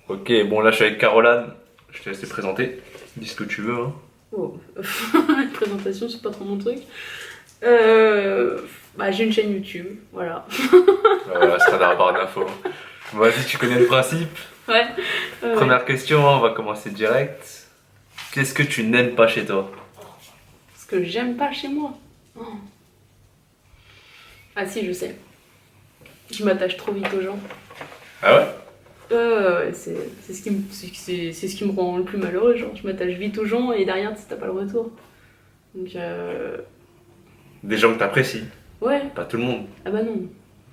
Ok, bon là je suis avec Caroline, je te laisse te présenter, dis ce que tu veux. Hein. Oh. Présentation, c'est pas trop mon truc. Bah, j'ai une chaîne YouTube, voilà. Voilà, ce sera dans la barre d'infos. Vas-y, tu connais le principe. Ouais. Ouais. Première question, on va commencer direct. Qu'est-ce que tu n'aimes pas chez toi? Ce que j'aime pas chez moi. Oh. Ah si, je sais. Je m'attache trop vite aux gens. Ah ouais? Ouais, c'est ce qui me rend le plus malheureux. Genre, je m'attache vite aux gens et derrière, t'as pas le retour. Donc, Des gens que t'apprécies, ouais. pas tout le monde. Ah bah non.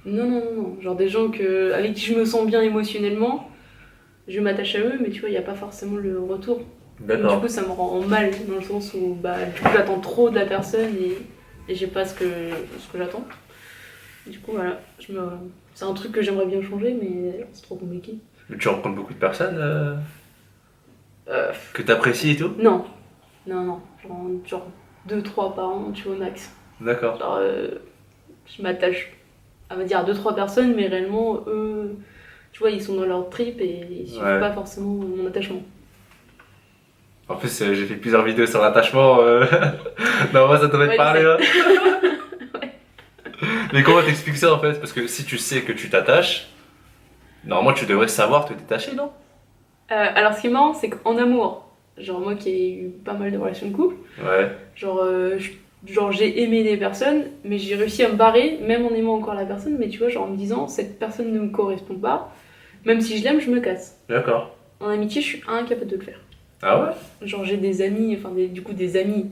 Non, non, non, non. Genre des gens avec qui je me sens bien émotionnellement, je m'attache à eux, mais tu vois, il n'y a pas forcément le retour. Donc, du coup, D'accord. ça me rend mal dans le sens où bah, du coup, j'attends trop de la personne et j'ai pas ce que j'attends. Du coup, voilà. C'est un truc que j'aimerais bien changer, mais c'est trop compliqué. Mais tu rencontres beaucoup de personnes Euh, que t'apprécies et tout? non, non, non. Genre 2-3 par an, tu vois, max. D'accord. Genre, je m'attache à me dire 2-3 personnes, mais réellement, eux, tu vois, ils sont dans leur trip et ils suivent Ouais. pas forcément mon attachement. En plus, j'ai fait plusieurs vidéos sur l'attachement. Non, moi ça devrait te Ouais, je parler sais. là. Mais comment t'expliques ça en fait? Parce que si tu sais que tu t'attaches, normalement tu devrais savoir te détacher, non? Alors, ce qui est marrant, c'est qu'en amour, genre moi qui ai eu pas mal de relations de couple, Ouais. genre, genre j'ai aimé des personnes, mais j'ai réussi à me barrer, même en aimant encore la personne, mais tu vois, genre en me disant, cette personne ne me correspond pas, même si je l'aime, je me casse. D'accord. En amitié, je suis incapable de le faire. Ah ouais? Genre j'ai des amis, enfin du coup des amis,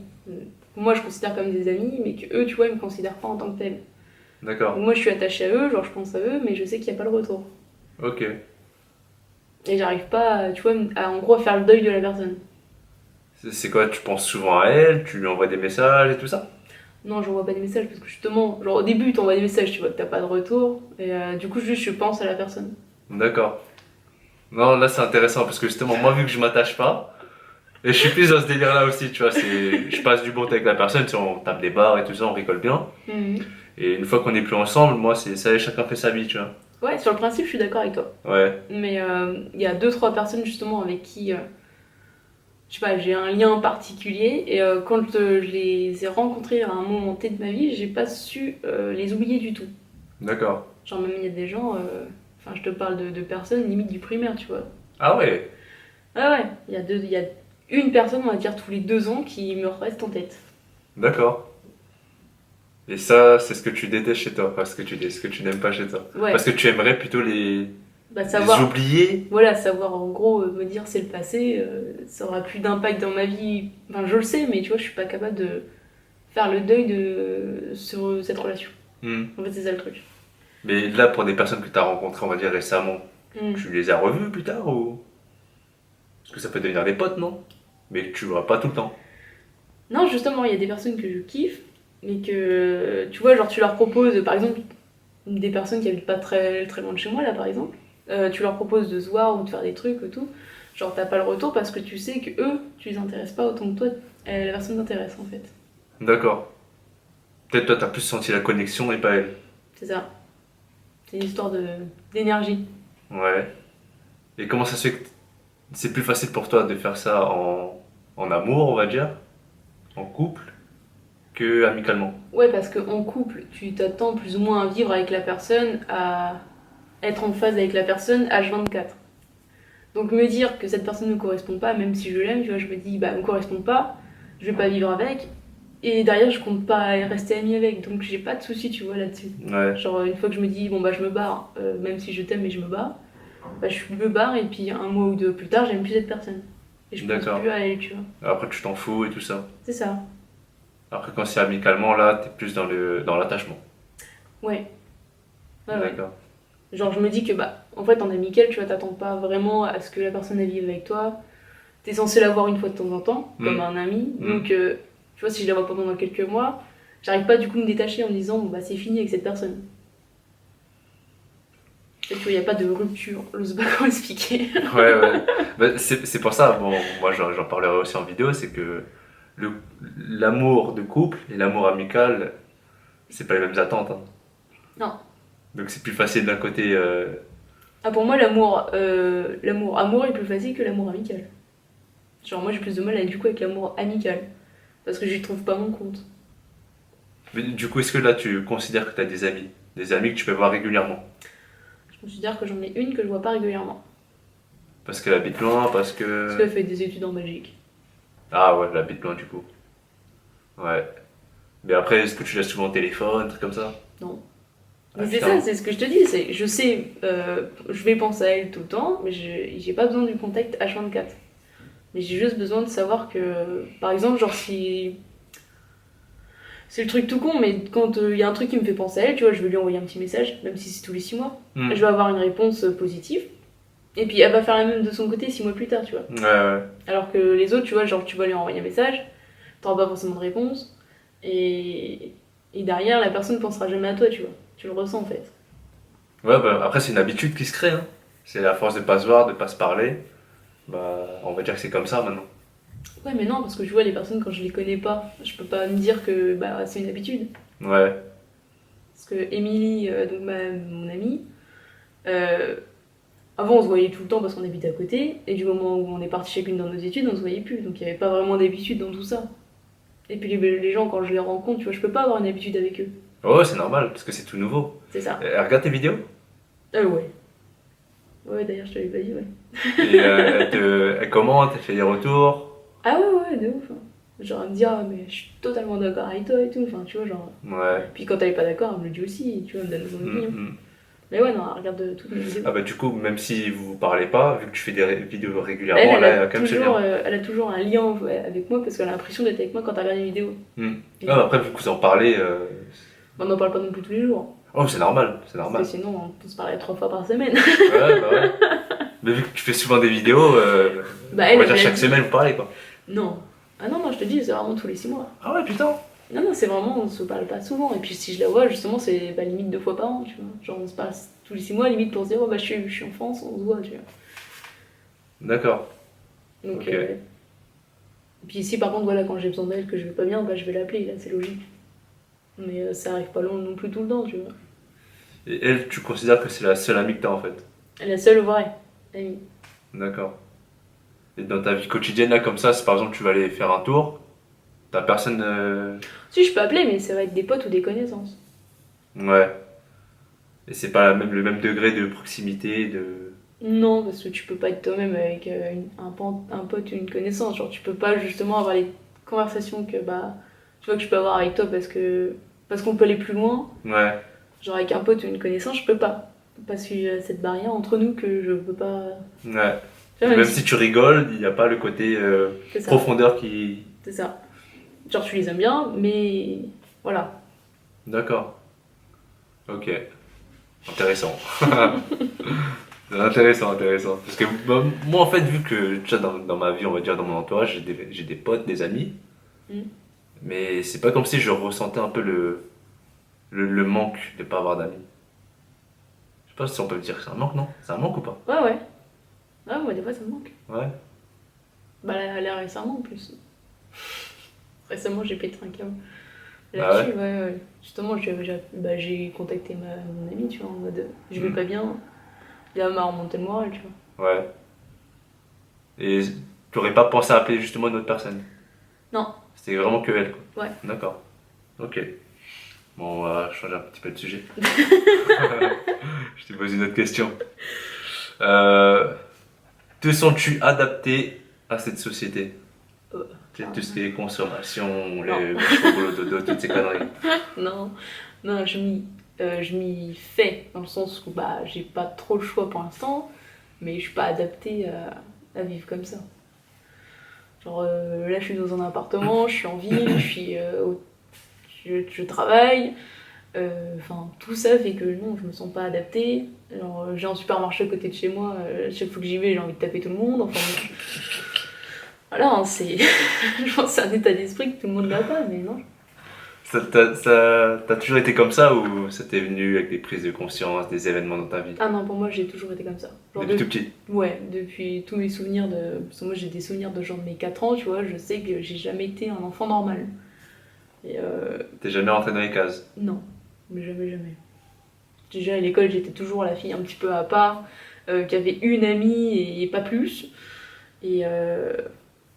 moi je considère comme des amis, mais que eux, tu vois, ils me considèrent pas en tant que tels. D'accord. Donc moi je suis attachée à eux, genre je pense à eux, mais je sais qu'il n'y a pas le retour. Ok. Et j'arrive pas, tu vois, en gros à faire le deuil de la personne. C'est quoi? Tu penses souvent à elle? Tu lui envoies des messages et tout ça? Non, j'envoie pas des messages parce que justement, genre au début, t'envoies des messages, tu vois que t'as pas de retour, et du coup, juste je pense à la personne. D'accord. Non, là c'est intéressant parce que justement, moi vu que je m'attache pas, et je suis plus dans ce délire là aussi, tu vois, je passe du bon temps avec la personne, tu sais, on tape des barres et tout ça, on rigole bien. Mhm. Et une fois qu'on est plus ensemble, moi c'est ça y est, chacun fait sa vie, tu vois. Ouais, sur le principe, je suis d'accord avec toi. Ouais. Mais il y a 2-3 personnes justement avec qui, je sais pas, j'ai un lien particulier, et quand je les ai rencontrés à un moment T de ma vie, j'ai pas su les oublier du tout. D'accord. Genre, même il y a des gens, enfin, je te parle de personnes limite du primaire, tu vois. Ah ouais. Ah ouais, il y a une personne, on va dire, tous les 2 ans qui me reste en tête. D'accord. Et ça, c'est ce que tu détestes chez toi, pas ce que tu n'aimes pas chez toi. Parce Ouais, que tu aimerais plutôt bah les savoir, oublier. voilà, savoir en gros me dire c'est le passé, ça aura plus d'impact dans ma vie. Enfin, je le sais, mais tu vois, je suis pas capable de faire le deuil sur cette relation. Hmm. En fait, c'est ça le truc. Mais là, pour des personnes que tu as rencontrées, on va dire récemment, Mm. tu les as revues plus tard ou... Parce que ça peut devenir des potes, non? Mais que tu vois pas tout le temps. Non, justement, il y a des personnes que je kiffe, mais que tu vois, genre tu leur proposes, par exemple, des personnes qui habitent pas très, très loin de chez moi, là par exemple, tu leur proposes de se voir ou de faire des trucs et tout. Genre, t'as pas le retour parce que tu sais que eux, tu les intéresses pas autant que toi, la personne t'intéresse en fait. D'accord. Peut-être toi, t'as plus senti la connexion et pas elle. C'est ça. C'est une histoire d'énergie. Ouais. Et comment ça se fait que c'est plus facile pour toi de faire ça en amour, on va dire, en couple, que amicalement? Ouais, parce qu'en couple, tu t'attends plus ou moins à vivre avec la personne, à être en phase avec la personne H24. Donc me dire que cette personne ne me correspond pas, même si je l'aime, tu vois, je me dis, bah, elle me correspond pas, je vais pas vivre avec, et derrière, je compte pas rester amie avec, donc j'ai pas de soucis, tu vois, là-dessus. Ouais. Genre, une fois que je me dis, bon, bah, je me barre, même si je t'aime et je me barre, bah, je me barre, et puis un mois ou deux plus tard, j'aime plus cette personne. Et je pense D'accord. plus à elle, tu vois. Après, tu t'en fous et tout ça. C'est ça. Après, quand c'est amicalement, là, t'es plus dans l'attachement. Ouais. Ouais, ouais. D'accord. Genre, je me dis que, bah, en fait, en amical, tu vois, t'attends pas vraiment à ce que la personne elle vive avec toi. T'es censé la voir une fois de temps en temps, comme Hmm. un ami. Hmm. Donc, tu vois, si je la vois pas pendant quelques mois, j'arrive pas du coup à me détacher en me disant, bon, bah, c'est fini avec cette personne. Tu vois, il n'y a pas de rupture. Je sais pas comment expliquer. Ouais, ouais. Bah, c'est pour ça, bon, moi j'en parlerai aussi en vidéo, c'est que le- l'amour de couple et l'amour amical, c'est pas les mêmes attentes. Hein. Non. Donc c'est plus facile d'un côté Ah, pour moi, amour est plus facile que l'amour amical. Genre, moi, j'ai plus de mal du coup avec l'amour amical. Parce que j'y trouve pas mon compte. Mais du coup, est-ce que là, tu considères que tu as des amis? Des amis que tu peux voir régulièrement? Je considère que j'en ai une que je vois pas régulièrement. Parce qu'elle habite loin, parce Parce que... qu'elle fait des études en Belgique. Ah ouais, elle habite loin du coup. Ouais. Mais après, est-ce que tu l'as souvent au téléphone, un truc comme ça? Non. Ah Mais c'est putain. ça, c'est ce que je te dis. Je sais, je vais penser à elle tout le temps, mais j'ai pas besoin du contact H24. Mais j'ai juste besoin de savoir que, par exemple, genre si. C'est le truc tout con, mais quand il y a un truc qui me fait penser à elle, tu vois, je vais lui envoyer un petit message, même si c'est tous les 6 mois. Hmm. Je vais avoir une réponse positive. Et puis elle va faire la même de son côté 6 mois plus tard, tu vois. Ouais, ouais. Alors que les autres, tu vois, genre tu vas lui envoyer un message, t'auras pas forcément de réponse. Et, et derrière, la personne ne pensera jamais à toi, tu vois. Tu le ressens en fait. Ouais, bah, après, c'est une habitude qui se crée, hein. C'est à force de pas se voir, de pas se parler. Bah, on va dire que c'est comme ça maintenant. Ouais, mais non, parce que tu vois, les personnes, quand je les connais pas, je peux pas me dire que bah, c'est une habitude. Ouais. Parce que Émilie, donc mon amie, euh, avant on se voyait tout le temps parce qu'on habitait à côté, et du moment où on est parti chacune dans nos études, on se voyait plus. Donc il y avait pas vraiment d'habitude dans tout ça. Et puis les gens, quand je les rencontre, tu vois, je peux pas avoir une habitude avec eux. Ouais, c'est normal, parce que c'est tout nouveau. C'est ça. Elle regarde tes vidéos Ouais. Ouais, d'ailleurs, je te l'avais pas dit, ouais. et elle commente, elle fait des retours. Ah ouais, de ouf. Hein. Genre, elle me dit, ah, mais je suis totalement d'accord avec toi et tout. Enfin, tu vois, genre. Ouais. Puis quand elle est pas d'accord, elle me le dit aussi, tu vois, elle me donne son Hmm, opinion. hmm. Mais ouais, non, elle regarde toutes mes vidéos. Ah bah du coup, même si vous parlez pas, vu que tu fais des vidéos Elle, régulièrement, là, elle a quand même ce lien. elle a toujours un lien ouais, avec moi parce qu'elle a l'impression d'être avec moi quand elle regarde les vidéos. Hmm. Et Ah, bah après, vu que vous en parlez... on n'en parle pas non plus tous les jours. Oh, c'est normal, c'est Parce normal. que sinon, on peut se parler 3 fois par semaine. Ouais, bah ouais. Mais vu que tu fais souvent des vidéos, Bah, on va elle dire m'a chaque dit. semaine vous parlez quoi. Non. Ah non, non, je te dis, c'est vraiment tous les 6 mois. Ah ouais, putain. Non, non, c'est vraiment, on se parle pas souvent. Et puis si je la vois, justement, c'est bah, limite 2 fois par an, tu vois. Genre, on se parle tous les 6 mois, limite pour se dire, oh bah je suis en France, on se voit, tu vois. D'accord. Donc, Ok. Et puis ici, par contre, voilà, quand j'ai besoin d'elle, que je vais pas bien, bah je vais l'appeler, là, c'est logique. Mais ça arrive pas long non plus tout le temps, tu vois. Et elle, tu considères que c'est la seule amie que t'as en fait? Elle est la seule vraie amie. D'accord. Et dans ta vie quotidienne, là, comme ça, si par exemple tu vas aller faire un tour, t'as personne. Si, je peux appeler, mais ça va être des potes ou des connaissances. Ouais. Et c'est pas le même degré de proximité, de. Non, parce que tu peux pas être toi-même avec un pote ou une connaissance. Genre, tu peux pas justement avoir les conversations que, bah, tu vois, que je peux avoir avec toi parce qu'on peut aller plus loin. Ouais. Genre, avec un pote ou une connaissance, je peux pas. Parce qu'il y a cette barrière entre nous que je peux pas. Ouais. Tu vois, Même si tu rigoles, il n'y a pas le côté c'est ça. profondeur qui. C'est ça. Genre, tu les aimes bien, mais voilà. D'accord. Ok. Intéressant. Intéressant, intéressant. Parce que bah, moi, en fait, vu que déjà dans ma vie, on va dire dans mon entourage, j'ai des potes, des amis, Mm. mais c'est pas comme si je ressentais un peu le manque de pas avoir d'amis. Je sais pas si on peut dire que c'est un manque, non? C'est un manque ou pas? Ouais, ouais. Ah, moi, des fois, ça me manque. Ouais. Bah, là, récemment, en plus. Récemment, j'ai pété un câble. Ah Là-dessus, ouais. Justement, bah, j'ai contacté mon amie, tu vois, en mode je vais Mm. pas bien. Il m'a remonté le moral, tu vois. Ouais. Et tu aurais pas pensé à appeler justement une autre personne? Non, C'était vraiment que elle, quoi. ouais. D'accord. Ok. Bon, on va changer un petit peu de sujet. Je te pose une autre question. Euh, Te sens-tu adapté à cette société? Euh, Tu sais, tout ce qui est consommation, Non. les métro, boulot, dodo, toutes ces conneries. Non, non, je m'y fais, dans le sens où bah, j'ai pas trop le choix pour l'instant, mais je suis pas adaptée à vivre comme ça. Genre là, je suis dans un appartement, je suis en ville, je travaille. Enfin, tout ça fait que non, je me sens pas adaptée. Genre, j'ai un supermarché à côté de chez moi, chaque fois que j'y vais, j'ai envie de taper tout le monde. Enfin, bon. Voilà, hein, c'est. Je pense que c'est un état d'esprit que tout le monde n'a pas, mais non. T'as toujours été comme ça ou ça t'est venu avec des prises de conscience, des événements dans ta vie? Ah non, pour moi, j'ai toujours été comme ça. Genre, Depuis tout petit? ouais, depuis tous mes souvenirs de. Parce que moi, j'ai des souvenirs de genre de mes 4 ans, tu vois, je sais que j'ai jamais été un enfant normal. Et T'es jamais rentré dans les cases? non, mais jamais, jamais. Déjà à l'école, j'étais toujours la fille un petit peu à part. qui avait une amie et pas plus. Et, euh,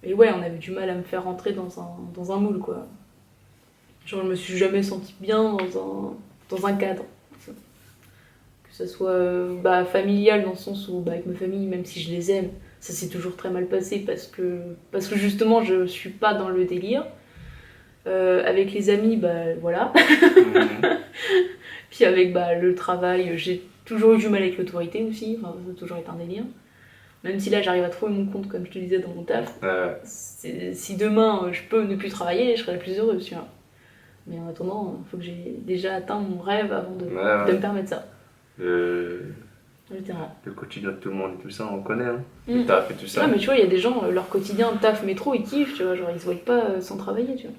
et ouais, on avait du mal à me faire rentrer dans un moule, quoi. Genre, je me suis jamais sentie bien dans un cadre. Que ce soit bah, familial, dans le sens où, bah, avec ma famille, même si je les aime, ça s'est toujours très mal passé parce que justement, je suis pas dans le délire. Avec les amis, bah voilà. Mhm. Puis avec bah, le travail, j'ai toujours eu du mal avec l'autorité aussi. Enfin, ça a toujours été un délire. Même si là, j'arrive à trouver mon compte, comme je te disais, dans mon taf. Si demain, je peux ne plus travailler, je serai la plus heureuse, tu vois. Mais en attendant, il faut que j'ai déjà atteint mon rêve avant Ouais, de ouais. me permettre ça. Le, Littéralement. le quotidien de tout le monde et tout ça, on connaît, hein. Le Mm. taf et tout ça. Ouais, mais tu vois, il y a des gens, leur quotidien, taf, métro, ils kiffent, tu vois. Genre, ils se voient pas sans travailler, tu vois.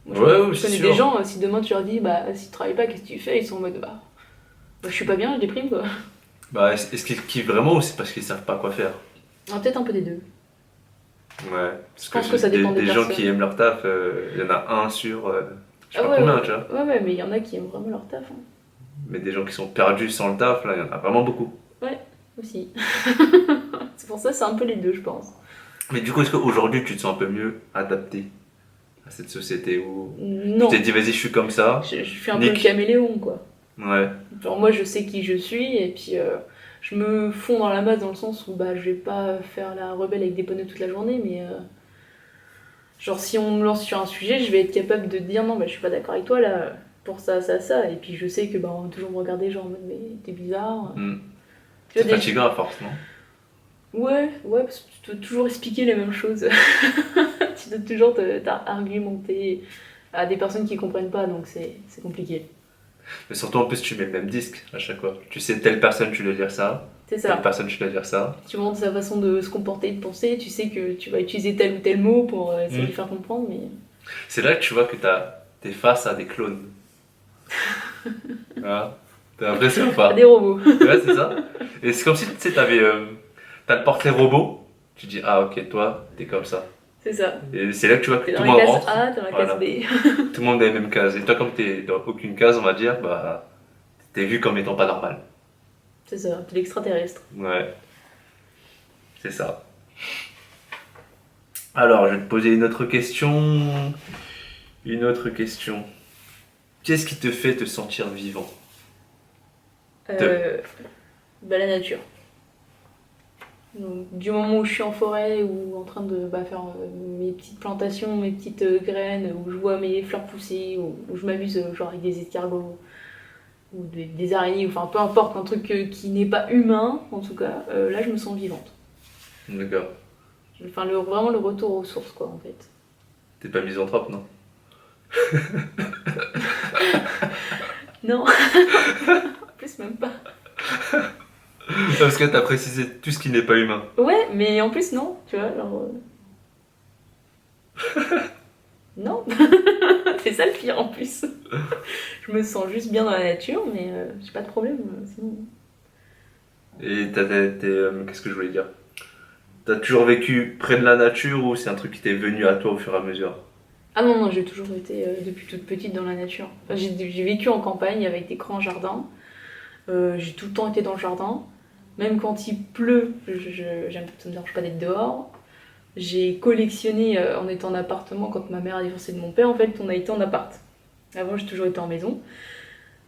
Moi, Ouais, je c'est connais sûr. des gens, si demain tu leur dis, bah, si tu travailles pas, qu'est-ce que tu fais? Ils sont en mode, bah, je suis pas bien, je déprime, quoi. Bah, est-ce qu'ils kiffent vraiment ou c'est parce qu'ils savent pas quoi faire? Ah, peut-être un peu des deux. Ouais, parce Je pense que ça dépend des gens qui personnes. aiment leur taf, il y en a un sur je sais Ah pas ouais, combien, tu vois. ouais, mais il y en a qui aiment vraiment leur taf, hein. Mais des gens qui sont perdus sans le taf, là, il y en a vraiment beaucoup. Ouais, aussi. C'est pour ça, c'est un peu les deux, je pense. Mais du coup, est-ce qu'aujourd'hui tu te sens un peu mieux adapté à cette société où tu t'es Non, dit vas-y, je suis comme ça, je suis un peu le Nick? caméléon, quoi. Ouais. Genre, moi, je sais qui je suis, et puis je me fonds dans la masse dans le sens où bah, je vais pas faire la rebelle avec des pneus toute la journée, mais genre, si on me lance sur un sujet, je vais être capable de dire non, bah, je suis pas d'accord avec toi là, pour ça, ça, ça. Et puis je sais que bah, on va toujours me regarder, genre en mode mais t'es bizarre. Hmm. Tu C'est vois, fatigant à force, non? ouais, parce que tu dois toujours expliquer les mêmes choses. Tu dois toujours argumenter à des personnes qui comprennent pas, donc c'est compliqué. Mais surtout en plus, tu mets le même disque à chaque fois. Tu sais, telle personne, tu dois dire ça, C'est telle ça. personne, tu dois dire ça. Tu montres sa façon de se comporter, de penser, tu sais que tu vas utiliser tel ou tel mot pour essayer de Hmm. lui faire comprendre, mais C'est là que tu vois que t'es face à des clones. Voilà. T'as l'impression ou à pas? des robots. Ouais, c'est ça. Et c'est comme si tu sais, t'as le portrait robot. Tu dis, ah ok, toi, t'es comme ça. C'est ça. Et c'est là que tu vois que T'es tout dans le la monde case rentre. A, t'es dans la Voilà. case B. Tout le monde a les mêmes cases. Et toi, comme t'es dans aucune case, on va dire, bah, t'es vu comme étant pas normal. C'est ça, t'es l'extraterrestre. Ouais, c'est ça. Alors, je vais te poser une autre question. Une autre question. Qu'est-ce qui te fait te sentir vivant? Bah, la nature. Donc, du moment où je suis en forêt ou en train de bah, faire mes petites plantations, mes petites graines, où je vois mes fleurs pousser, où je m'amuse genre avec des escargots ou des araignées, enfin peu importe, un truc qui n'est pas humain, en tout cas, là je me sens vivante. D'accord. Enfin, vraiment le retour aux sources, quoi, en fait. T'es pas misanthrope, non? Non, en plus, même pas. Parce que t'as précisé tout ce qui n'est pas humain. Ouais, mais en plus, non, tu vois, genre. Non, c'est ça le pire en plus. Je me sens juste bien dans la nature, mais j'ai pas de problème sinon. Et qu'est-ce que je voulais dire? T'as toujours vécu près de la nature ou c'est un truc qui t'est venu à toi au fur et à mesure? Ah non, non, j'ai toujours été depuis toute petite dans la nature. Enfin, j'ai vécu en campagne avec des grands jardins. J'ai tout le temps été dans le jardin. Même quand il pleut, ça me dérange pas d'être dehors. J'ai collectionné en étant en appartement quand ma mère a divorcé de mon père. En fait, on a été en appart. Avant, j'ai toujours été en maison.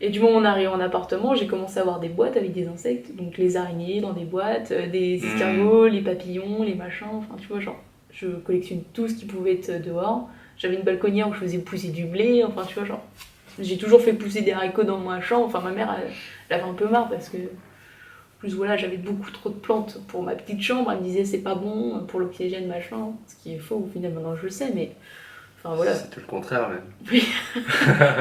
Et du moment où on arrive en appartement, j'ai commencé à avoir des boîtes avec des insectes. Donc les araignées dans des boîtes, des escargots, les papillons, les machins. Enfin, tu vois, genre, je collectionne tout ce qui pouvait être dehors. J'avais une balconnière où je faisais pousser du blé. Enfin, tu vois, genre, j'ai toujours fait pousser des haricots dans ma chambre. Enfin, ma mère, elle avait un peu marre parce que, en plus, voilà, j'avais beaucoup trop de plantes pour ma petite chambre. Elle me disait c'est pas bon pour l'oxygène, machin. Ce qui est faux, au final, maintenant je le sais, mais. Enfin, voilà. C'est tout le contraire, même. Oui.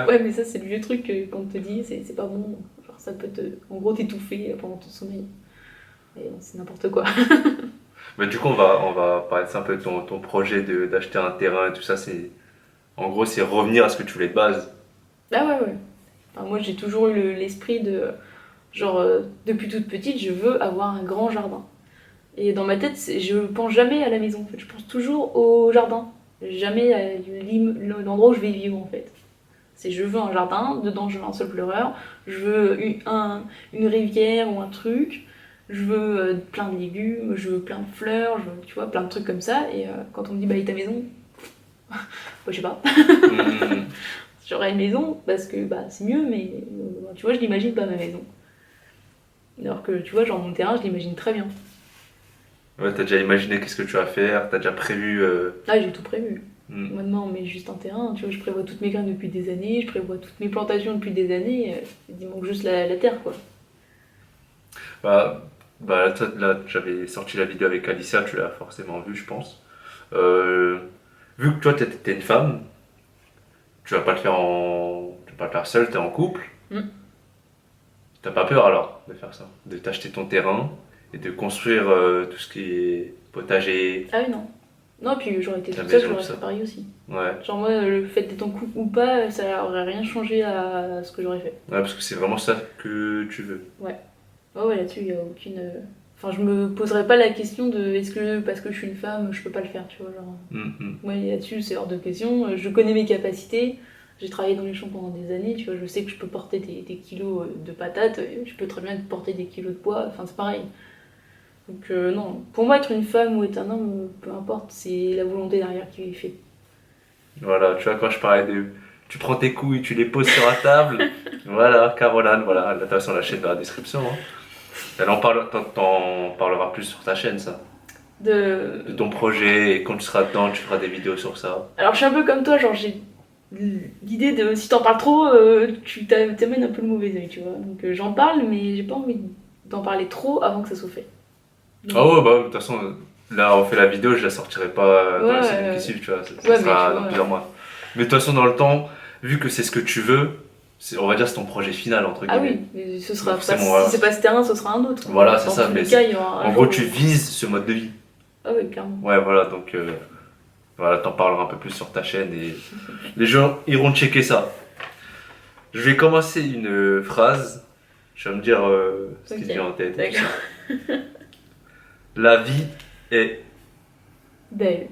Ouais, mais ça, c'est le vieux truc qu'on te dit, c'est pas bon. Genre, ça peut te. En gros, t'étouffer pendant ton sommeil. Et c'est n'importe quoi. Mais du coup, on va parler de ça un peu de ton projet d'acheter un terrain et tout ça. En gros, c'est revenir à ce que tu voulais de base. Ah ouais, ouais. Enfin, moi, j'ai toujours eu l'esprit de. Genre, depuis toute petite, je veux avoir un grand jardin. Et dans ma tête, je pense jamais à la maison, en fait. Je pense toujours au jardin. Jamais à l'endroit où je vais vivre, en fait. C'est je veux un jardin, dedans je veux un seul pleureur, je veux une rivière ou un truc, je veux plein de légumes, je veux plein de fleurs, je veux, tu vois, plein de trucs comme ça. Et quand on me dit, bah, et ta maison? Bah, je sais pas. Mhm. J'aurais une maison parce que bah, c'est mieux, mais tu vois, je l'imagine pas ma maison. Alors que tu vois, genre mon terrain, je l'imagine très bien. Ouais, t'as déjà imaginé qu'est-ce que tu vas faire, t'as déjà prévu. Là, j'ai tout prévu. Hmm. Maintenant, mais juste un terrain, tu vois, je prévois toutes mes graines depuis des années, je prévois toutes mes plantations depuis des années. Il manque juste la terre, quoi. Bah, bah là, j'avais sorti la vidéo avec Alicia, tu l'as forcément vue, je pense. Euh, Vu que toi, t'es une femme, tu vas pas le faire tu vas pas le faire seule, t'es en couple. Hmm. T'as pas peur alors de faire ça, de t'acheter ton terrain et de construire tout ce qui est potager, Ah oui, non. Non, puis j'aurais été ta toute seule, maison, tout j'aurais fait ça. pareil aussi. Ouais, Genre moi, le fait d'être en couple ou pas, ça aurait rien changé à ce que j'aurais fait. ouais, parce que c'est vraiment ça que tu veux. Ouais. Ouais, ouais, là-dessus, il y a aucune... Enfin, je me poserais pas la question de est-ce que parce que je suis une femme, je peux pas le faire, tu vois, genre... Mhm. Moi, là-dessus, c'est hors de question. Je connais mes capacités. J'ai travaillé dans les champs pendant des années, tu vois, je sais que je peux porter des kilos de patates, je peux très bien porter des kilos de poids, enfin, c'est pareil. Donc non, pour moi, être une femme ou être un homme, peu importe, c'est la volonté derrière qui fait. Voilà, tu vois, quand je parlais de. Tu prends tes couilles, tu les poses sur la table. Voilà, Caroline, voilà, là, de toute façon, la chaîne dans la description. Hein. Elle en parle, t'en parleras plus sur ta chaîne, ça. De De... ton projet, et quand tu seras dedans, tu feras des vidéos sur ça. Alors, je suis un peu comme toi, genre, j'ai l'idée de si t'en parles trop, tu t'amènes un peu le mauvais oeil, tu vois. Donc, j'en parle, mais j'ai pas envie d'en parler trop avant que ça soit fait. Donc, Ah ouais, bah, de toute façon, là, on fait la vidéo, je la sortirai pas dans ouais, les semaines qui suivent, tu vois. Ça ouais, mais tu sera dans vois. plusieurs mois. Mais de toute façon, dans le temps, vu que c'est ce que tu veux, on va dire c'est ton projet final, entre Ah guillemets. oui, mais ce sera Donc, pas. forcément, Si voilà. c'est pas ce terrain, ce sera un autre. Voilà, c'est Dans ça, tous mais les cas, il y aura un en gros, jour tu où- vises ce mode de vie. Ah oui, clairement. Ouais, voilà, donc voilà, t'en parleras un peu plus sur ta chaîne et les gens iront checker ça. Je vais commencer une phrase, tu vas me dire ce qui Ok, te vient en tête et tout d'accord. ça. La vie est. Belle.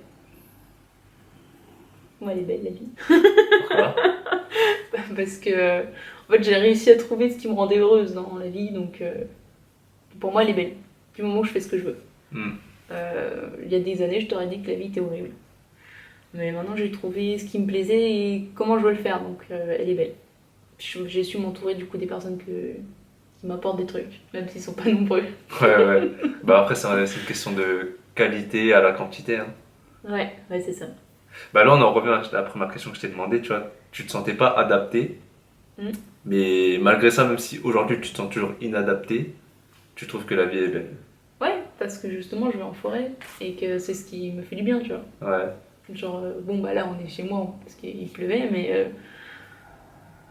Moi, elle est belle, la vie. Pourquoi? Parce que, en fait, j'ai réussi à trouver ce qui me rendait heureuse dans la vie, donc pour moi, elle est belle. Du moment où je fais ce que je veux. Hmm. Il y a des années, je t'aurais dit que la vie était horrible. Mais maintenant, j'ai trouvé ce qui me plaisait et comment je veux le faire, donc elle est belle. J'ai su m'entourer du coup des personnes qui m'apportent des trucs, même s'ils sont pas nombreux. Ouais, ouais. Bah après, c'est une question de qualité à la quantité. Hein. Ouais, ouais, c'est ça. Bah là, on en revient à la première question que je t'ai demandé, tu vois. Tu te sentais pas adapté, Hmm. mais malgré ça, même si aujourd'hui tu te sens toujours inadapté, tu trouves que la vie est belle. Ouais, parce que justement, je vais en forêt et que c'est ce qui me fait du bien, tu vois. Ouais. Genre, bon, bah là, on est chez moi parce qu'il pleuvait, mais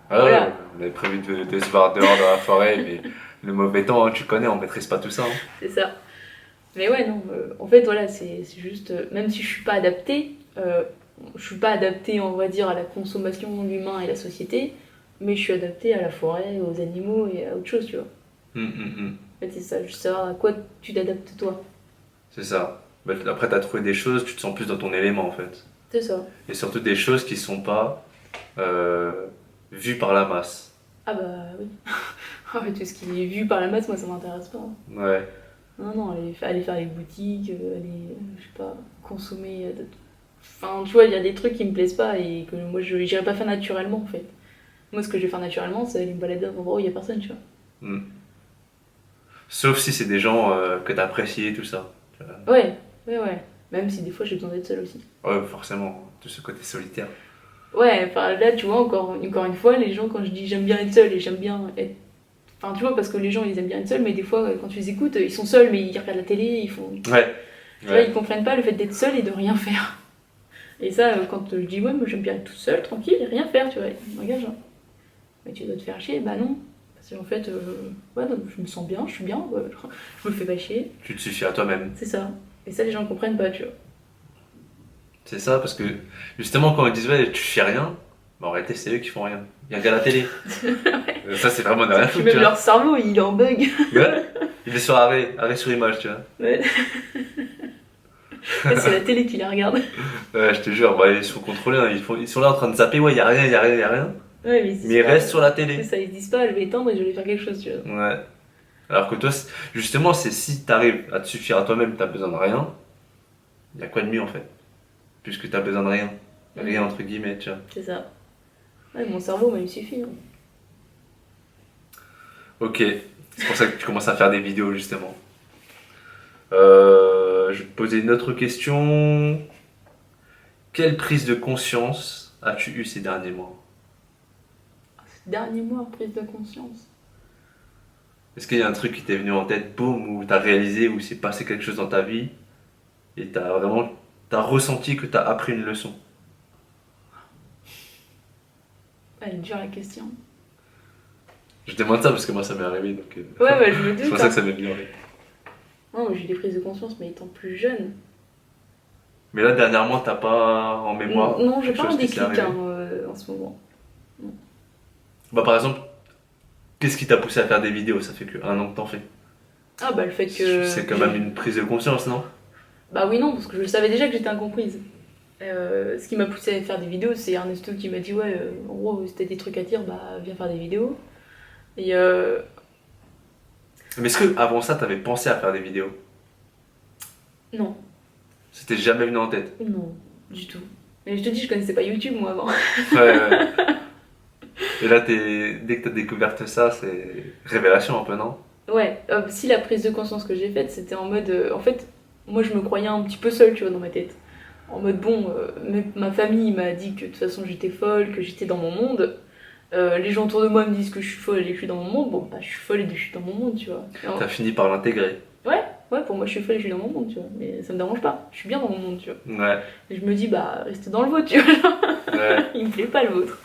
Ah ouais, voilà, on avait prévu de se voir dehors dans la forêt, mais le mauvais temps, hein, tu connais, on maîtrise pas tout ça. Hein. c'est ça. Mais ouais, non, en fait, voilà, c'est juste, même si je suis pas adaptée, on va dire, à la consommation de l'humain et la société, mais je suis adaptée à la forêt, aux animaux et à autre chose, tu vois. Hum, hum, hum. En fait, c'est ça, juste savoir à quoi tu t'adaptes toi. C'est ça. Bah, après, tu as trouvé des choses, tu te sens plus dans ton élément en fait. C'est ça. Et surtout des choses qui sont pas euh, vues par la masse. Ah bah oui. Ah ouais, tout ce qui est vu par la masse, moi, ça m'intéresse pas. Ouais. Non, non, aller faire les boutiques, aller, je sais pas, consommer. Enfin, tu vois, il y a des trucs qui me plaisent pas et que moi, je n'irais pas faire naturellement, en fait. Moi, ce que je vais faire naturellement, c'est aller me balader dans un endroit où il y a personne, tu vois. Hum. Sauf si c'est des gens que tu apprécies, tout ça. Ouais, ouais, ouais. Même si des fois, j'ai besoin d'être seule aussi. Ouais, forcément, de ce côté solitaire. Ouais, enfin, là, tu vois, encore une fois, les gens, quand je dis j'aime bien être seule et j'aime bien être. Enfin, tu vois, parce que les gens, ils aiment bien être seuls, mais des fois, quand tu les écoutes, ils sont seuls, mais ils regardent la télé, ils font. Ouais. Tu vois, ils comprennent pas le fait d'être seul et de rien faire. Et ça, quand je dis ouais, moi j'aime bien être toute seule, tranquille, et rien faire, tu vois. Ils me regardent genre, mais tu dois te faire chier, bah non. Parce qu'en fait, ouais, non, je me sens bien, je suis bien, ouais, je me fais pas chier, Tu te suffis à toi-même. c'est ça. Et ça, les gens comprennent pas, tu vois. C'est ça, parce que justement, quand ils disent ouais, tu fais rien, bah, en réalité, c'est eux qui font rien. Ils regardent la télé. Ça, c'est vraiment de rien Puis foutre, même tu vois. leur cerveau, il est en bug. Ouais. Il est sur arrêt sur image, tu vois. Ouais. C'est la télé qui les regarde. Ouais, je te jure, bah, ils sont contrôlés, hein. Ils sont là en train de zapper, ouais, y a rien, y a rien, y a rien. Ouais, mais ils se disent Mais ils pas, restent sur la c'est télé. ça, ils se disent pas, je vais éteindre et je vais faire quelque chose, tu vois. Ouais. Alors que toi, justement, c'est si t'arrives à te suffire à toi-même, t'as besoin de rien, il y a quoi de mieux en fait? Puisque t'as besoin de rien. Rien entre guillemets, tu vois. C'est ça. Ouais, mon cerveau, il me suffit. Hein. Ok, c'est pour ça que tu commences à faire des vidéos justement. Je vais te poser une autre question. Quelle prise de conscience as-tu eue ces derniers mois? Ces derniers mois, prise de conscience. Est-ce qu'il y a un truc qui t'est venu en tête, boum, où t'as réalisé, où s'est passé quelque chose dans ta vie et t'as ressenti que t'as appris une leçon? Elle est dure la question. Je demande ça parce que moi ça m'est arrivé donc. Ouais, bah, je me C'est doute. pour ça Hein. que ça m'est venu en tête. Non, j'ai eu des prises de conscience, mais étant plus jeune. Mais là dernièrement t'as pas en mémoire Non, j'ai quelque pas un chose qui t'est déclic arrivé? en ce moment. Bah par exemple, qu'est-ce qui t'a poussé à faire des vidéos? Ça fait que 1 an que t'en fais. Ah, bah, le fait que. C'est quand même une prise de conscience, non? Bah, oui, non, parce que je savais déjà que j'étais incomprise. Ce qui m'a poussé à faire des vidéos, c'est Ernesto qui m'a dit ouais, en gros, si t'as des trucs à dire, bah viens faire des vidéos. Et Mais est-ce que avant ça t'avais pensé à faire des vidéos? non, C'était jamais venu en tête? non, du tout. Mais je te dis, je connaissais pas YouTube moi avant. Ouais. Et là dès que t'as découvert ça, c'est révélation un peu, non? Ouais, si la prise de conscience que j'ai faite, c'était en mode. En fait, moi je me croyais un petit peu seule, tu vois, dans ma tête. En mode bon, ma famille m'a dit que de toute façon j'étais folle, que j'étais dans mon monde. Les gens autour de moi me disent que je suis folle et que je suis dans mon monde. Bon, bah je suis folle et que je suis dans mon monde, tu vois. T'as fini par l'intégrer. Ouais, pour moi je suis folle et je suis dans mon monde, tu vois. Mais ça me dérange pas, je suis bien dans mon monde, tu vois. Ouais, Et je me dis, bah restez dans le vôtre, tu vois. ouais. Il me plaît pas le vôtre.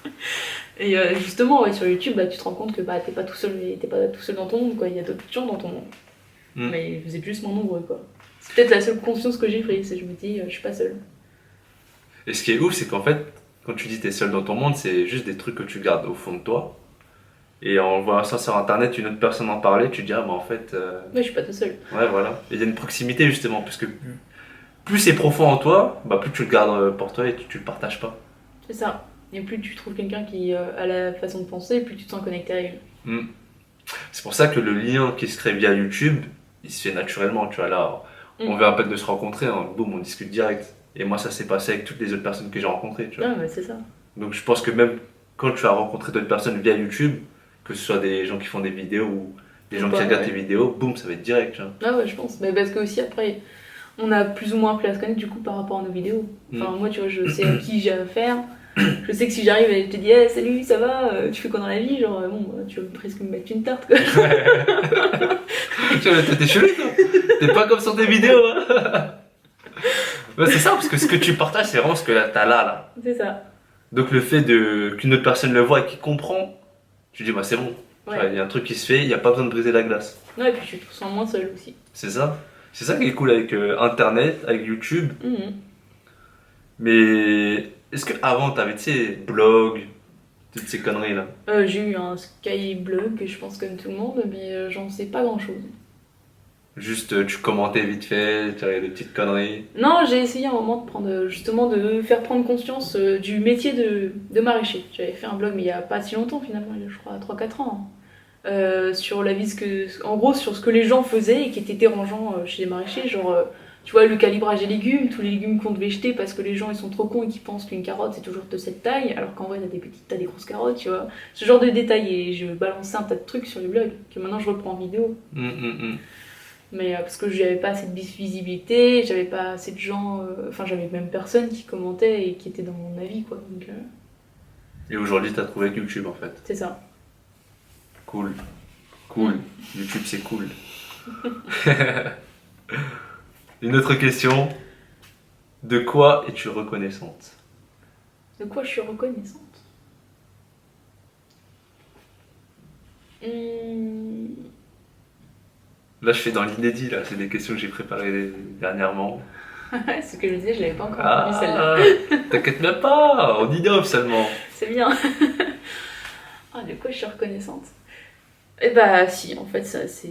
Et justement, ouais, sur YouTube, bah, tu te rends compte que bah, t'es pas tout seul dans ton monde, quoi. Il y a d'autres gens dans ton monde. Mm. Mais vous êtes juste moins nombreux, quoi. C'est peut-être la seule conscience que j'ai prise, c'est que je me dis, je suis pas seule. Et ce qui est ouf, c'est qu'en fait, quand tu dis t'es seul dans ton monde, c'est juste des trucs que tu gardes au fond de toi. Et en voyant ça sur internet, une autre personne en parler, tu te dis, ah bah en fait, Ouais, je suis pas tout seul. ouais, voilà. Et il y a une proximité justement, parce que plus c'est profond en toi, bah plus tu le gardes pour toi et tu le partages pas. C'est ça. Et plus tu trouves quelqu'un qui a la façon de penser, plus tu te sens connecté à elle. Mm. C'est pour ça que le lien qui se crée via YouTube, il se fait naturellement, tu vois. Là, on vient à peine de se rencontrer, hein, boum, on discute direct. Et moi, ça s'est passé avec toutes les autres personnes que j'ai rencontrées, tu vois. Ah, ouais, c'est ça. Donc je pense que même quand tu as rencontré d'autres personnes via YouTube, que ce soit des gens qui font des vidéos ou des gens qui Bah, regardent ouais. tes vidéos, boum, ça va être direct, tu vois. Ah ouais, je pense. Mais parce que aussi, après, on a plus ou moins appris à se connaître du coup par rapport à nos vidéos. Enfin, moi, tu vois, je sais à qui j'ai affaire. Je sais que si j'arrive et je te dis, hey, salut, ça va, tu fais quoi dans la vie? Genre, bon, bah, tu vas presque me mettre une tarte, quoi. Tu vois, t'es chelou, toi. T'es pas comme sur tes vidéos, hein. Ouais, c'est ça, parce que ce que tu partages, c'est vraiment ce que t'as là. C'est ça. Donc le fait qu'une autre personne le voit et qu'il comprend, tu dis, bah c'est bon. Tu vois, Ouais. il y a un truc qui se fait, il n'y a pas besoin de briser la glace. Ouais, et puis tu te sens moins seule aussi. C'est ça. C'est ça qui est cool avec Internet, avec YouTube. Mhm. Mais est-ce qu'avant, t'avais, tu sais, blog, toutes ces conneries là? J'ai eu un Skyblog, je pense comme tout le monde, mais j'en sais pas grand chose. Juste, tu commentais vite fait, tu avais des petites conneries. Non, j'ai essayé un moment de prendre, justement, de faire prendre conscience du métier de maraîcher. J'avais fait un blog, mais il y a pas si longtemps finalement, il y a, je crois 3-4 ans. Sur la vie, en gros, sur ce que les gens faisaient et qui était dérangeant chez les maraîchers. Genre, tu vois, le calibrage des légumes, tous les légumes qu'on devait jeter parce que les gens ils sont trop cons et qui pensent qu'une carotte c'est toujours de cette taille, alors qu'en vrai t'as des petites, t'as des grosses carottes, tu vois. Ce genre de détails, et je balançais un tas de trucs sur les blogs que maintenant je reprends en vidéo. Mais parce que j'avais pas assez de visibilité, j'avais pas assez de gens, enfin j'avais même personne qui commentait et qui était dans mon avis, quoi. Donc Et aujourd'hui, t'as trouvé que YouTube en fait. c'est ça. Cool. Cool. YouTube, c'est cool. Une autre question. De quoi es-tu reconnaissante? De quoi je suis reconnaissante? Là, je fais dans l'inédit, là. C'est des questions que j'ai préparées dernièrement. Ce que je disais, je l'avais pas encore entendu celle-là. T'inquiète même pas, on innove seulement. C'est bien. Ah, de quoi je suis reconnaissante? Eh bah si, en fait, ça c'est...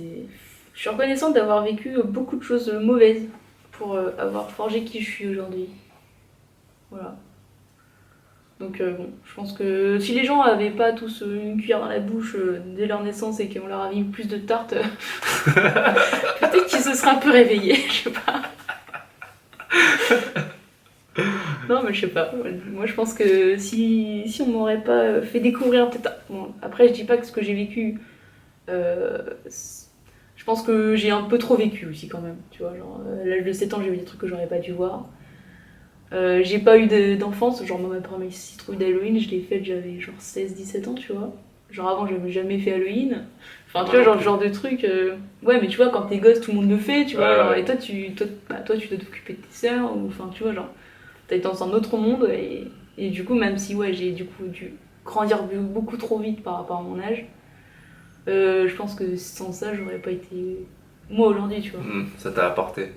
Je suis reconnaissante d'avoir vécu beaucoup de choses mauvaises pour avoir forgé qui je suis aujourd'hui. Voilà. Donc bon, je pense que si les gens avaient pas tous une cuillère dans la bouche dès leur naissance et qu'on leur avait mis plus de tartes, peut-être qu'ils se seraient un peu réveillés, je sais pas. Non, mais je sais pas. Moi, je pense que si on m'aurait pas fait découvrir peut-être. Bon, après, je dis pas que ce que j'ai vécu. Je pense que j'ai un peu trop vécu aussi quand même. Tu vois, genre à l'âge de 7 ans, j'ai vu des trucs que j'aurais pas dû voir. J'ai pas eu d'enfance, genre ma première citrouille d'Halloween, je l'ai faite, j'avais genre 16-17 ans, tu vois. Genre avant, j'avais jamais fait Halloween. Enfin, tu vois, genre, genre de truc. Ouais, mais tu vois, quand t'es gosse, tout le monde le fait, tu vois. Ouais, Genre, ouais. et toi, tu dois t'occuper de tes sœurs, ou enfin, tu vois, genre, t'es dans un autre monde, et du coup, même si, ouais, j'ai du coup dû grandir beaucoup trop vite par rapport à mon âge, je pense que sans ça, j'aurais pas été moi aujourd'hui, tu vois. Ça t'a apporté.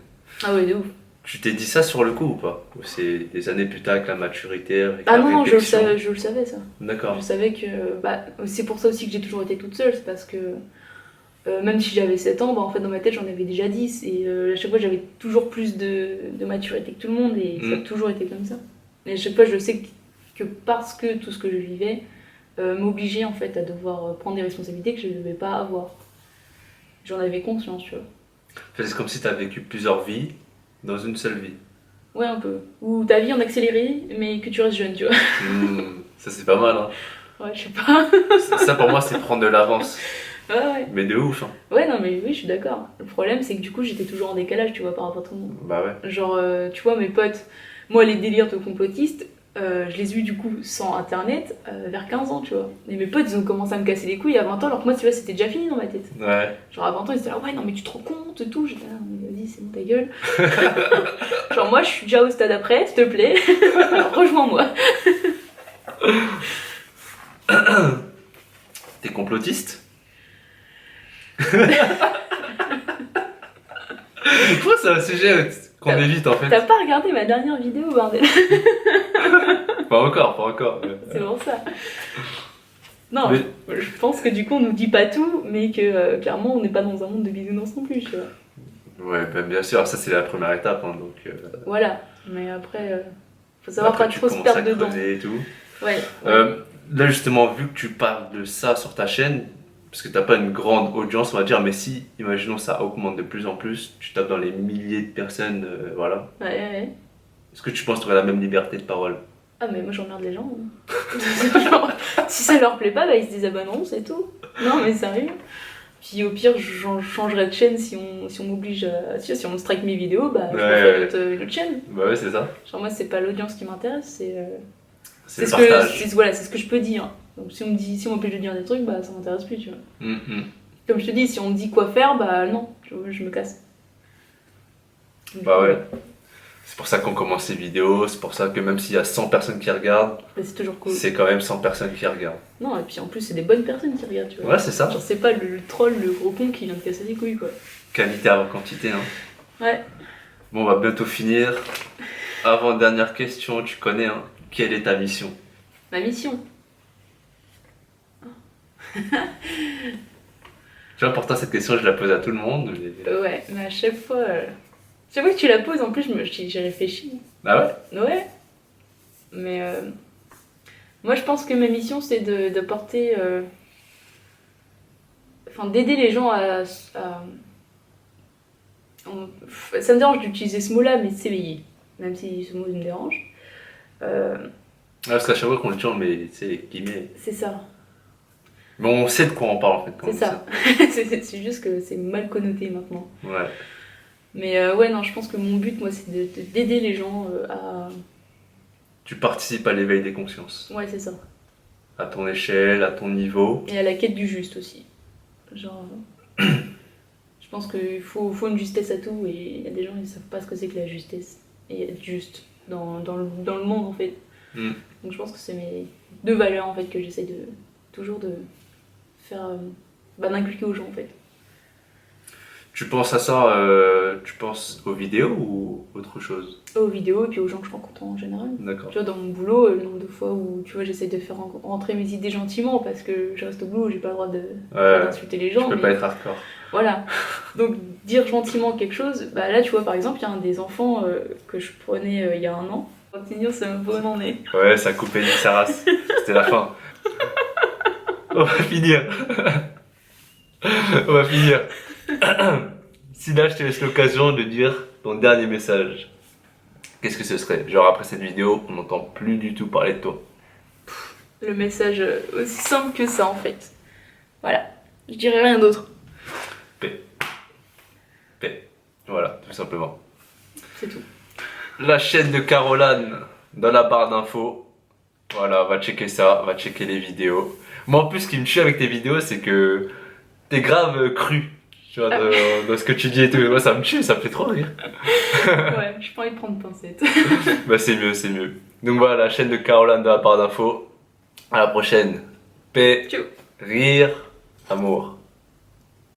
Ah ouais, de ouf. Tu t'es dit ça sur le coup ou pas? Ou c'est des années plus tard avec la maturité, avec Ah la non, non, réflexion? je le savais ça. D'accord. Je savais que. Bah, c'est pour ça aussi que j'ai toujours été toute seule, c'est parce que même si j'avais 7 ans, bah, en fait, dans ma tête, j'en avais déjà 10. Et à chaque fois, j'avais toujours plus de maturité que tout le monde, et ça a toujours été comme ça. Et à chaque fois, je sais que parce que tout ce que je vivais m'obligeait en fait à devoir prendre des responsabilités que je ne devais pas avoir. J'en avais conscience, tu vois. C'est comme si t'as vécu plusieurs vies dans une seule vie. Ouais, un peu. Ou ta vie en accéléré, mais que tu restes jeune, tu vois. Ça c'est pas mal, hein. Ouais, je sais pas. Ça pour moi c'est prendre de l'avance. Ouais, ouais. Mais de ouf, hein. Ouais, non, mais oui, je suis d'accord. Le problème, c'est que du coup, j'étais toujours en décalage, tu vois, par rapport à tout le monde. Bah ouais. Genre, tu vois, mes potes, moi, les délires de complotistes, je les ai eu du coup sans internet vers 15 ans, tu vois. Et mes potes, ils ont commencé à me casser les couilles à 20 ans, alors que moi, tu vois, c'était déjà fini dans ma tête. Ouais. Genre, à 20 ans, ils étaient là, ouais, non, mais tu te rends compte et tout. J'étais là, mais vas-y, c'est bon, ta gueule. Genre, moi, je suis déjà au stade après, s'il te plaît. Alors, rejoins-moi. T'es complotiste? Je pense que c'est un sujet qu'on évite en fait. T'as pas regardé ma dernière vidéo, bordel. Pas encore, pas encore. C'est pour ça. Non, Mais- je pense que du coup, on nous dit pas tout, mais que clairement, on n'est pas dans un monde de bisounours non plus, tu vois. Ouais, ben, bien sûr, ça c'est la première étape, hein, donc. Voilà, mais après, faut savoir Après, pas tu trop se commences à perdre dedans. creuser et tout. Ouais. Là justement, vu que tu parles de ça sur ta chaîne, parce que t'as pas une grande audience, on va dire, mais si, imaginons ça augmente de plus en plus, tu tapes dans les milliers de personnes, voilà. Ouais, ouais. Est-ce que tu penses que tu aurais la même liberté de parole? Ah, mais moi j'emmerde les gens. Hein. Genre, si ça leur plaît pas, bah ils se désabonneront, c'est tout. Non, mais sérieux. Puis au pire, je changerai de chaîne si on m'oblige à. Si on strike mes vidéos, bah je Ouais, ferai ouais. une autre chaîne. Bah ouais, c'est ça. Genre, moi, c'est pas l'audience qui m'intéresse, C'est le ce que, partage. voilà, c'est ce que je peux dire. Donc si on m'oblige de dire des trucs, bah ça m'intéresse plus, tu vois. Comme je te dis, si on me dit quoi faire, bah non, je me casse. Du Bah coup, ouais. C'est pour ça qu'on commence ces vidéos, c'est pour ça que même s'il y a 100 personnes qui regardent, bah, c'est toujours cool. c'est quand même 100 personnes qui regardent. Non, et puis en plus, c'est des bonnes personnes qui regardent, tu vois. Ouais, c'est ça. Genre, c'est pas le troll, le gros con qui vient de casser les couilles, quoi. Qualité avant quantité, hein. Ouais. Bon, on va bientôt finir. Avant dernière question, tu connais, hein. Quelle est ta mission? Ma mission. Tu vois, pourtant cette question, je la pose à tout le monde. Mais... Ouais, mais à chaque fois que tu la poses, en plus, j'ai réfléchi. Ah ouais? Ouais. Mais moi, je pense que ma mission, c'est de porter. Enfin, d'aider les gens à. Ça me dérange d'utiliser ce mot-là, mais s'éveiller. Même si ce mot me dérange. Ouais, parce qu'à chaque fois qu'on le dit, on met, tu sais, guillemets. C'est ça. Mais on sait de quoi on parle en fait. Quand C'est on ça. C'est juste que c'est mal connoté maintenant. dit ça. Ouais. Mais ouais, non, je pense que mon but, moi, c'est d'aider les gens à. Tu participes à l'éveil des consciences. Ouais, c'est ça. À ton échelle, à ton niveau. Et à la quête du juste aussi. Genre. Je pense qu'il faut une justesse à tout, et il y a des gens qui ne savent pas ce que c'est que la justesse. Et être juste dans le monde, en fait. Donc je pense que c'est mes 2 valeurs, en fait, que j'essaie toujours de faire. D'inculquer aux gens, en fait. Tu penses à ça, tu penses aux vidéos ou autre chose? Aux vidéos et puis aux gens que je rencontre en général. D'accord. Tu vois, dans mon boulot, le nombre de fois où tu vois, j'essaie de faire rentrer mes idées gentiment parce que je reste au boulot, j'ai pas le droit d'insulter les gens. Tu peux mais pas être hardcore. voilà. Donc dire gentiment quelque chose, bah là tu vois par exemple, il y a un des enfants que je prenais il y a 1 an, Continuer, c'est un bon en est. Ouais, ça a coupé Nick sa race. C'était la fin. On va finir. On va finir. Si là, je te laisse l'occasion de dire ton dernier message, qu'est-ce que ce serait? Genre, après cette vidéo, on n'entend plus du tout parler de toi. Le message aussi simple que ça en fait. Voilà, je dirais rien d'autre. Paix. Paix. Voilà, tout simplement. C'est tout. La chaîne de Caroline dans la barre d'infos. Voilà, va checker ça, va checker les vidéos. Moi, en plus, ce qui me tue avec tes vidéos, c'est que t'es grave cru. Tu vois, dans ce que tu dis et tout. Moi, ça me tue, ça me fait trop rire. Ouais, j'ai pas envie de prendre pincette. Bah, c'est mieux, c'est mieux. Donc voilà, la chaîne de Caroline dans la barre d'infos. À la prochaine. Paix, Ciao. rire, amour.